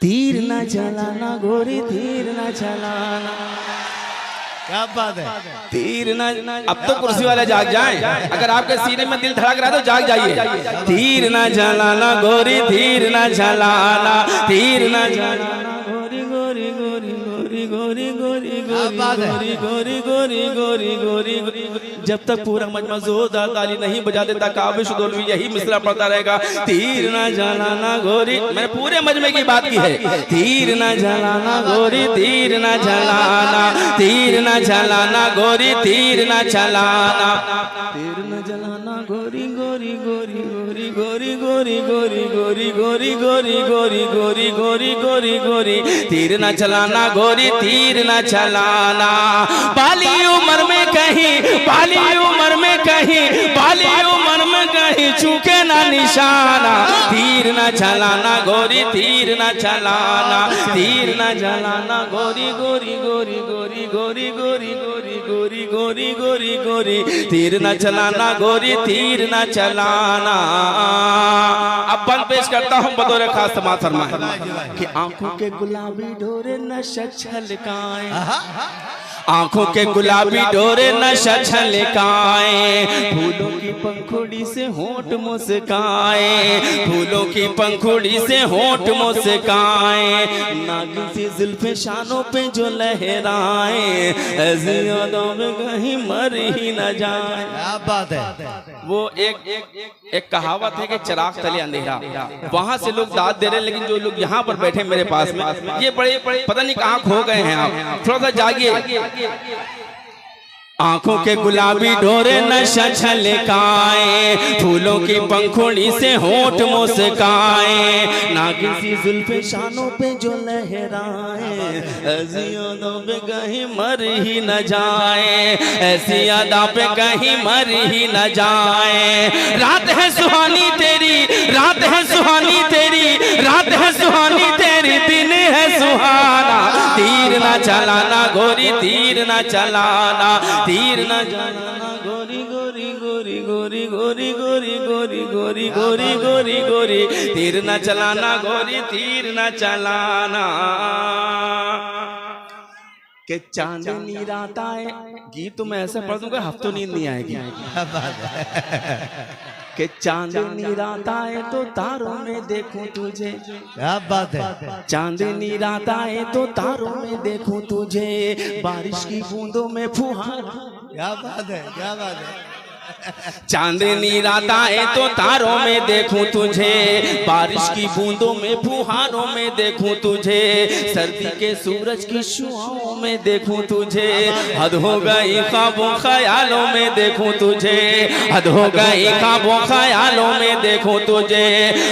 तीर न चलाना गोरी तीर न चलाना। क्या बात है। तीर न, अब तो कुर्सी वाले जाग जाएं। अगर आपके सीने में दिल धड़क रहा है तो जाग जाइए। तीर न चलाना गोरी तीर न चलाना, तीर न चलाना गोरी गोरी गोरी गोरी गोरी गोरी गोरी गोरी गोरी गोरी गोरी गोरी। जब तक पूरा मजमा जोरदार ताली नहीं बजा देता काबिश दौलवी यही मिसरा पड़ता रहेगा। तीर न जलाना गोरी, मैंने पूरे मजमे की बात की है। तीर न जलाना गोरी तीर न जलाना, तीर न जलाना गोरी तीर न चलाना, तीर न जलाना गोरी गोरी गोरी गोरी गोरी गोरी गोरी गोरी गोरी गोरी गोरी गोरी गोरी गोरी गोरी। तीर न चलाना गोरी तीर न चलाना। बाली उम्र में कहीं, बाली उम्र में कहीं, बाली उम्र में कहीं चूके ना निशाना। तीर न चलाना गोरी तीर न चलाना, तीर न चलाना गोरी गोरी गोरी गोरी गोरी गोरी गोरी गोरी गोरी गोरी गोरी। तीर न चलाना गोरी तीर न चलाना। अब बंद पेश करता हूँ बतौर खास समाज फरमाए कि आंखों के गुलाबी डोरे नशा छलकाए, आंखों के गुलाबी डोरे नशा छलकाए। फूलों की पंखुड़ी से होंठ मुस्काए, फूलों की पंखुड़ी से होंठ मुस्काए। नागिन सी जुल्फे शानों पे जो लहराए, ऐसी यादों में कहीं मर ही न जाए। क्या बात है। वो एक कहावत है कि चिराग तले अंधेरा, वहां से लोग दाद दे रहे हैं, लेकिन जो लोग यहाँ पर बैठे मेरे पास में ये बड़े पता नहीं कहाँ खो गए हैं। आप थोड़ा सा जागिए। आंखों के गुलाबी डोरे नशा छलकाए, फूलों की पंखुड़ी से होंठ मुस्काए। नागिन सी जुल्फे शानों पे जो लहराए, ऐसी यादों पे कहीं मर ही न जाए, ऐसी यादों पे कहीं मर ही न जाए। रात है सुहानी तेरी, रात है सुहानी तेरी, रात है सुहानी तेरी, दिन है सुहाना। तीर न चलाना गोरी तीर न चलाना, तीर न चलाना गोरी गोरी गोरी गोरी गोरी गोरी गोरी गोरी गोरी गोरी गोरी। तीर न चलाना गोरी तीर न चलाना। के चांदनी रात आए, गीत तो मैं ऐसा पढ़ दूंगा हफ्तों नींद नहीं आएगी। कि चांदनी रात आए तो तारों में देखूं तुझे। क्या बात है। चांदनी रात आए तो तारों में देखूं तुझे, बारिश की बूंदों में फुहार। क्या बात है। क्या बात है। चांदनी रात आए तो तारों में देखूं तुझे, बारिश की बूंदों में फुहारों में देखूं तुझे, सर्दी के सूरज की शुआओं में देखूं तुझे। हद हो गई ख्वाबों ख्यालों में देखूं तुझे, हद हो गई ख्वाबों ख्यालों में देखूं तुझे।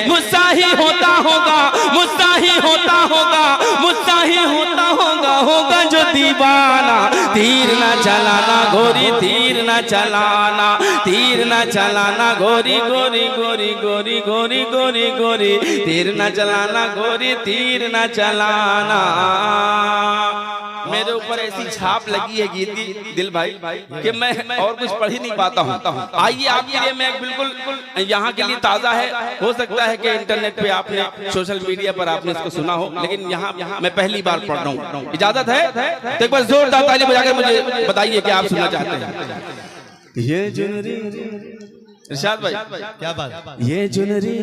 मुझसा ही होता होगा, मुझसा ही होता होगा, मुझसा ही होता होगा, होगा जो दीवाना। तीर न चलाना गोरी तीर न चलाना, तीर न चलाना गोरी गोरी गोरी गोरी गोरी गोरी गोरी। तीर न चलाना गोरी तीर न चलाना। मेरे ऊपर ऐसी छाप लगी है गीत की दिल भाई कि मैं और कुछ पढ़ ही नहीं पाता हूँ। आइए आपके लिए मैं बिल्कुल यहाँ के लिए ताज़ा है, हो सकता है कि इंटरनेट पे आपने सोशल मीडिया पर आपने इसको सुना हो, लेकिन यहाँ मैं पहली बार पढ़ रहा हूँ। इजाजत है तो एक बार जोरदार ताली बजाकर मुझे बताइए कि आप सुनना चाहते हैं। ये जुनरी इरशाद भाई क्या बात। ये जुनरी,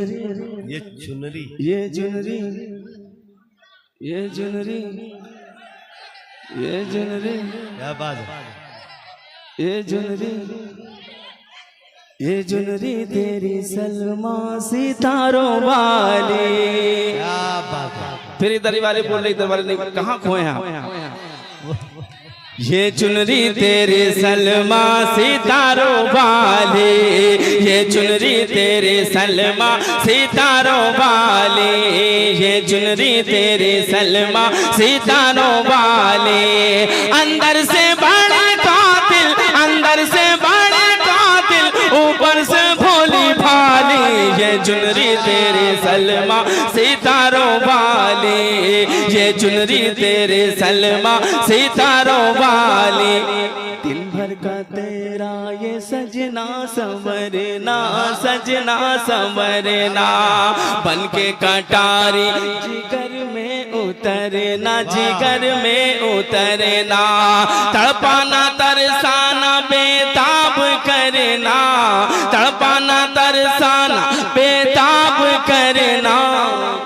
ये चुनरी, ये जुनरी, ये जुनरी, ये जुनरी, क्या बात है। ये जुनरी, ये जुनरी तेरी सलमा सितारों वाली। क्या बात है। फिर इधर वाले बोल रहे, इधर वाले नहीं, कहाँ खोए हैं आप। ये चुनरी तेरे सलमा सितारों वाले, ये चुनरी तेरे सलमा सितारों वाले, ये चुनरी तेरे सलमा सितारों वाले। अंदर से बड़े कातिल, अंदर से बड़े कातिल, ऊपर से भोली भाली। ये चुनरी तेरे सलमा सितारों वाले, ये चुनरी तेरे सलमा सितारों वाले। दिन भर घर का तेरा ये सजना संवरना, सजना संवरना, बन के कटारी जिगर में उतरना, जिगर में उतरना, तड़पाना तरसाना बेताब करना, तड़पाना तरसाना बेताब करना,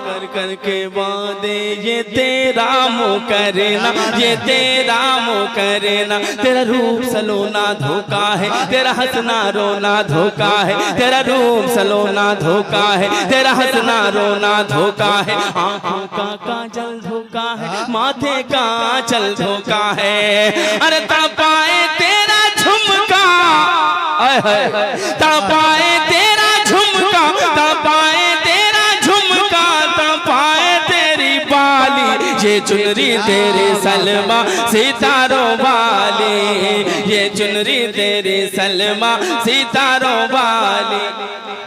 कर कर के वादे ये तेरा मुँह करना, ये तेरा मुँह करना, तेरा रूप सलोना धोखा है, तेरा हंसना रोना धोखा है, तेरा रूप सलोना धोखा है, तेरा हंसना रोना धोखा है, आँखों का काजल धोखा है, माथे का आंचल धोखा है, अरे तड़पाए तेरा झुमका, तड़पाए तेरा झुमका, तड़पाए तेरा झुमका, तड़पाए तेरी बाली, ये चुनरी तेरे सलमा सितारों वाली, ये चुनरी तेरे सलमा सितारों वाली,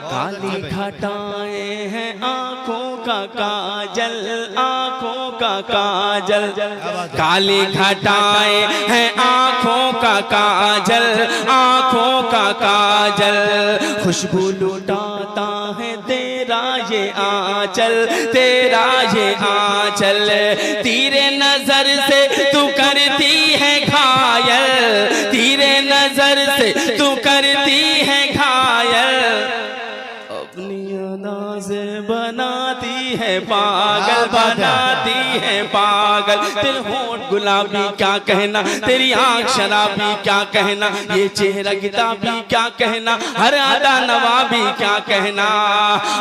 काली घटाएं हैं आँखों का काजल, आँखों का काजल, काली घटाएं हैं आँखों का काजल, आँखों का काजल, खुशबू लुटाता है तेरा ये आंचल, तेरा ये आंचल, तेरे नजर से तू करती है घायल, तेरे नजर से तू करती है घायल, अपनी अदा से बनाती है पागल, बनाती है पागल, तेरे होंठ गुलाबी क्या कहना, तेरी आंख शराबी क्या कहना, ये चेहरा किताबी क्या कहना, हर अदा नवाबी क्या कहना,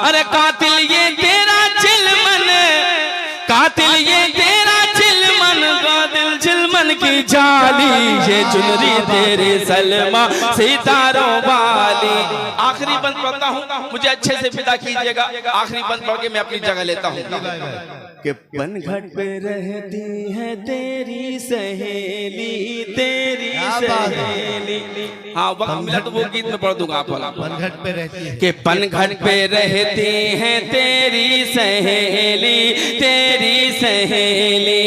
अरे कातिल ये तेरा चिलमन, कातिल ये तेरा चिलमन, कातिल चिलमन की जाली, ये चुनरी तेरे सलमा सितारों वाली। आखिरी बंद पढ़ता हूँ, मुझे अच्छे से विदा कीजिएगा, आखिरी बंद पढ़ के मैं अपनी जगह लेता हूँ। कि पनघट पे रहती है तेरी सहेली, तेरी सहेली, हाँ वक्त मिला तो वो गीत में पढ़ दूंगा आप वाला। पनघट पे रहती है, कि पनघट पे रहती है तेरी सहेली, तेरी सहेली,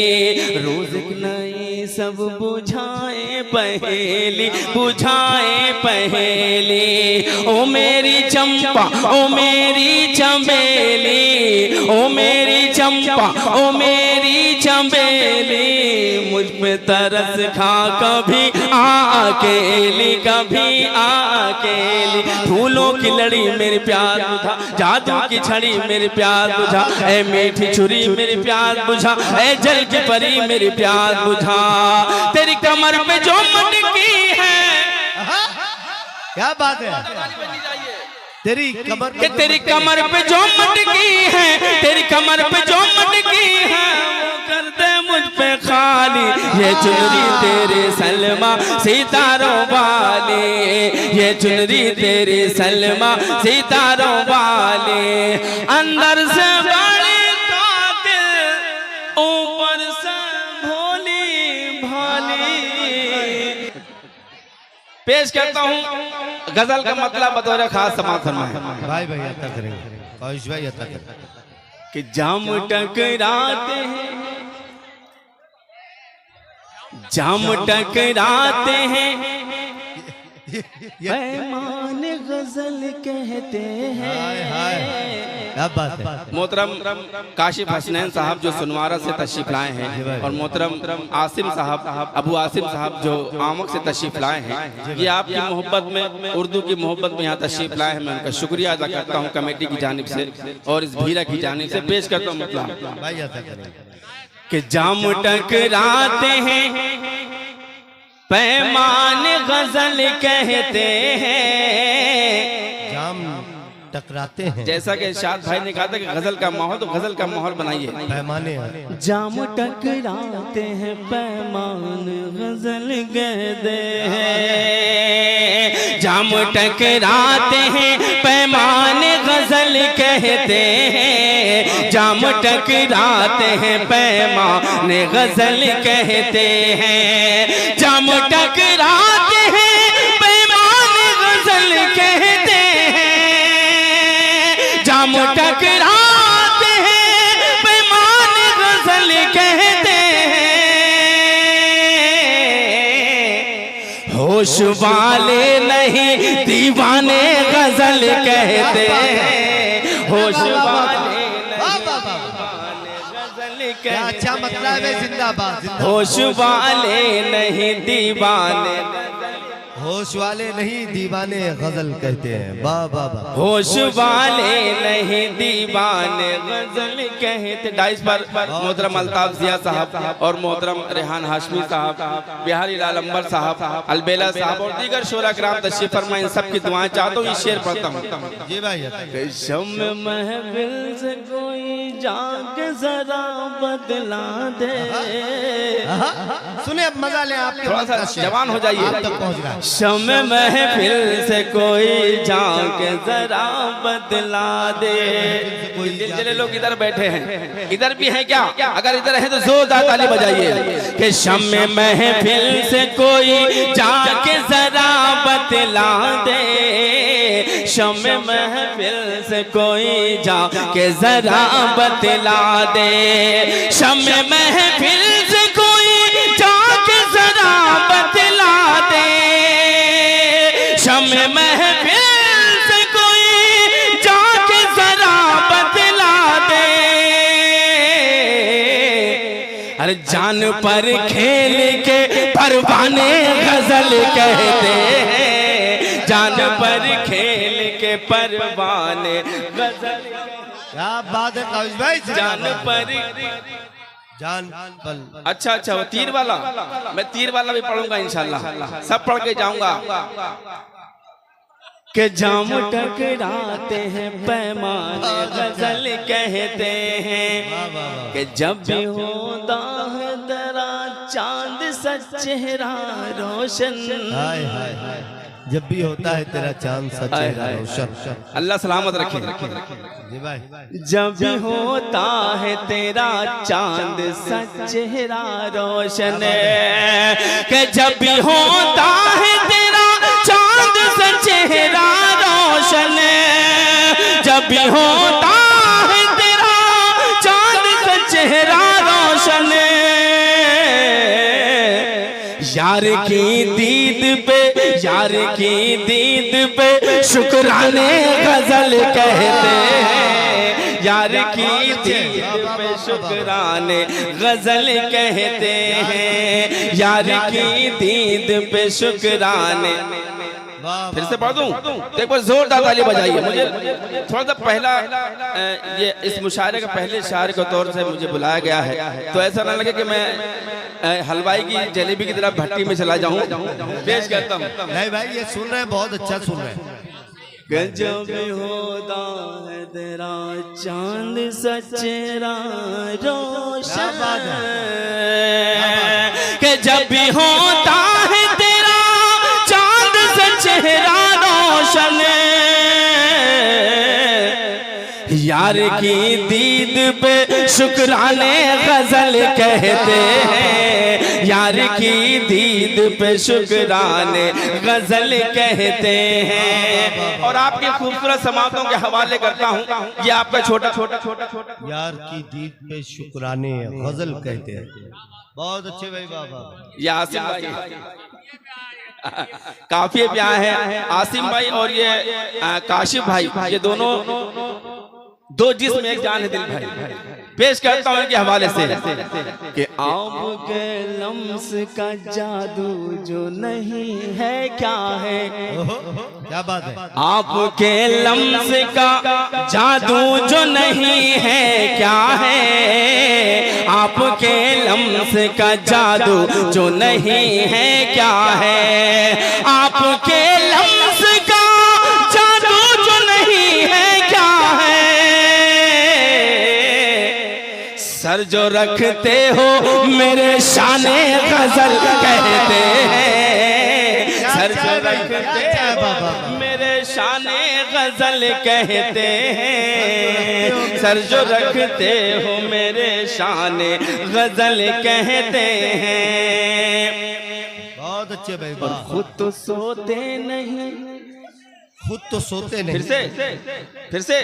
रोज नई सब बुझाए पहेली, बुझाए पहेली, ओ मेरी चंपा, ओ मेरी चंबेली, ओ मेरी चंपा, ओ मेरी चंबेली, मुझ पे तरस खा कभी अकेली, कभी अकेली, फूलों की लड़ी मेरे प्यार बुझा, जादू की छड़ी मेरे प्यार बुझा, ऐ मीठी छुरी मेरे प्यार बुझा, ऐ जल की परी मेरे प्यार बुझा, तेरी कमर पे जो मटकी है, क्या बात है, तेरी कमर कि तेरी कमर पे जो मटकी है, तेरी कमर पे जो मटकी है, वो कर दे मुझ पे खाली, ये चुनरी तेरे सलमा सितारों वाली, ये चुनरी तेरे सलमा सितारों वाली, अंदर से बड़ी कातिल, ऊपर से भोली भाली। पेश करता हूँ गजल का मतलब बतौर खास समाधान में, भाई भाई अता करेंगे, कौश भाई अता करेंगे, कि जाम टकराते हैं, जाम टकराते हैं, पैमान गजल कहते हैं। क्या बात है। मोहतरम काशिफ हसनैन साहब जो सुनवारा से तशरीफ लाए हैं और मोहतरम आसिम साहब अबू आसिम साहब जो आमक से तशरीफ लाए हैं, ये आपकी मोहब्बत में, उर्दू की मोहब्बत में यहाँ तशरीफ लाए हैं। मैं उनका शुक्रिया अदा करता हूँ कमेटी की जानिब से और इस भीरा की जानिब से। पेश करता हूँ मतलब कि जाम टकराते हैं पैमान गजल कहते हैं, जाम टकराते हैं। जैसा कि इरशाद भाई ने कहा था कि गजल का माहौल, तो गजल का माहौल बनाइए। पैमाने जाम टकराते हैं पैमान गजल कहते हैं, जाम टकराते हैं पैमान गजल कहते हैं, जाम टकराते हैं पैमान गजल कहते हैं, जाम टकराते हैं पैमान गजल कहते हैं, जाम टकराते हैं पैमान गजल कहते हैं। होश वाले नहीं दीवाने गजल कहते हैं, होश वाले क्या अच्छा मतलब है, जिंदाबाद जिंदाबाद। होश वाले नहीं दीवाने, होश वाले नहीं दीवाने गजल कहते हैं। वाह वाह वाह। होश वाले नहीं दीवाने गजल कहते। डाइस पर मोहतरम अल्ताफ जिया साहब और मोहतरम रेहान हाशमी साहब, बिहारी लाल अंबर साहब, अलबेला साहब और दीगर शोरा कराम तशरीफ फरमा, इन सब की दुआएं चाहता हूँ। ये शेर पढ़ता हूँ। जी भाई। शम्म महफिल से कोई जाके जरा बदला दे। सुने अब मजा ले, आपके थोड़ा सा जवान हो जाइए। आप तक पहुंच रहा है। शम्म महफिल से कोई जाके जरा बदला दे। दिल लोग इधर बैठे हैं, इधर भी हैं क्या? अगर इधर है तो जोरदार ताली बजाइए कि शम्म महफिल से कोई जाके जरा बदला दे। शम्म महफिल से कोई जाके जरा बदला दे। शम्म महफिल से कोई जाके जरा बदला दे। शम्म महफिल से कोई जाके जरा बदला दे। अरे जान पर खेल के परवाने गजल कहते हैं, जान पर खेल के परवाने गजल। क्या बात है काविश भाई। जान पर जान पल। अच्छा अच्छा, वो तीर वाला, मैं तीर वाला भी पढ़ूंगा इंशाल्लाह, सब पढ़ के जाऊंगा। के जाम टकराते हैं पैमाने गजल कहते हैं, कि जब भी होता है दरा चांद सा चेहरा रोशन। हाय हाय हाय, जब भी होता है तेरा चांद सा चेहरा रोशन। अल्लाह सलामत रखे। जी भाई। जब भी होता है तेरा चांद सा चेहरा रोशन, कि जब भी होता है तेरा चांद सा चेहरा रोशन, जब भी होता है तेरा चांद सा चेहरा रोशन। यार की दीद पे, यार की दीद पे शुक्राने गजल कहते हैं, यार की दीद पे शुक्राने गजल कहते हैं, यार की दीद पे शुक्राने। फिर से पढ़ दूं तो एक बार जोरदार ताली बजाइए। मुझे थोड़ा सा पहला ये इस मुशायरे का पहले शायर के तौर से मुझे बुलाया गया है, तो ऐसा ना लगे कि मैं हलवाई की जलेबी की तरह भट्टी में चला जाऊं। पेश करता हूं। नहीं भाई, ये सुन रहे हैं, बहुत अच्छा सुन रहे हैं। जब होता है तेरा चांद सा चेहरा रोशन, कि जब भी होता है तेरा चांद सा चेहरा रोशन, यार की दीद पे शुक्राने गजल कहते हैं, यार की दीद पे शुक्राने गजल कहते हैं। और आपके खूबसूरत समातों के हवाले करता हूँ, ये आपका छोटा छोटा छोटा छोटा। यार की दीद पे शुक्राने गजल कहते हैं। बहुत अच्छे भाई बाबा। ये आसिम भाई काफी प्यार है। आसिम भाई और ये काशिफ भाई, ये दोनों दो जिस्म एक जान है दिल भाई। पेश करता हूँ इनके हवाले से कि आपके लम्स का जादू जो नहीं है क्या है। क्या बात है। आपके लम्स का जादू जो नहीं है क्या है, आपके लम्स का जादू जो नहीं है क्या है, आपके लम्स का जादू जो नहीं है क्या है। सर जो रखते हो मेरे शाने गजल कहते हैं, सर जो रखते हो मेरे शाने गजल कहते हैं, सर जो रखते हो मेरे शाने गजल कहते हैं। बहुत अच्छे भाई। खुद तो सोते नहीं, खुद तो सोते नहीं। फिर से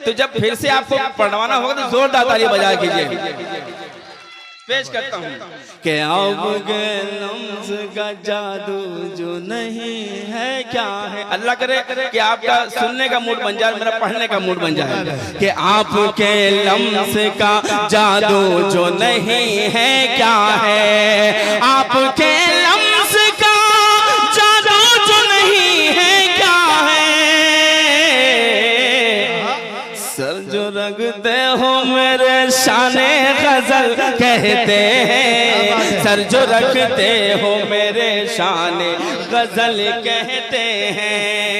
तो जब फिर से आपको पढ़वाना होगा तो जोरदार ताली बजा कीजिए। पेश करता हूँ कि आपके लम्स का जादू जो नहीं है क्या है। अल्लाह करे कि आपका सुनने का मूड बन जाए, मेरा पढ़ने का मूड बन जाए। कि आपके लम्स का जादू जो नहीं है क्या है, आपके लम्स का जादू जो नहीं है क्या है। सर जो रखते हो मेरे शाने गजल कहते हैं, सर जो रखते हो मेरे शाने गजल कहते हैं।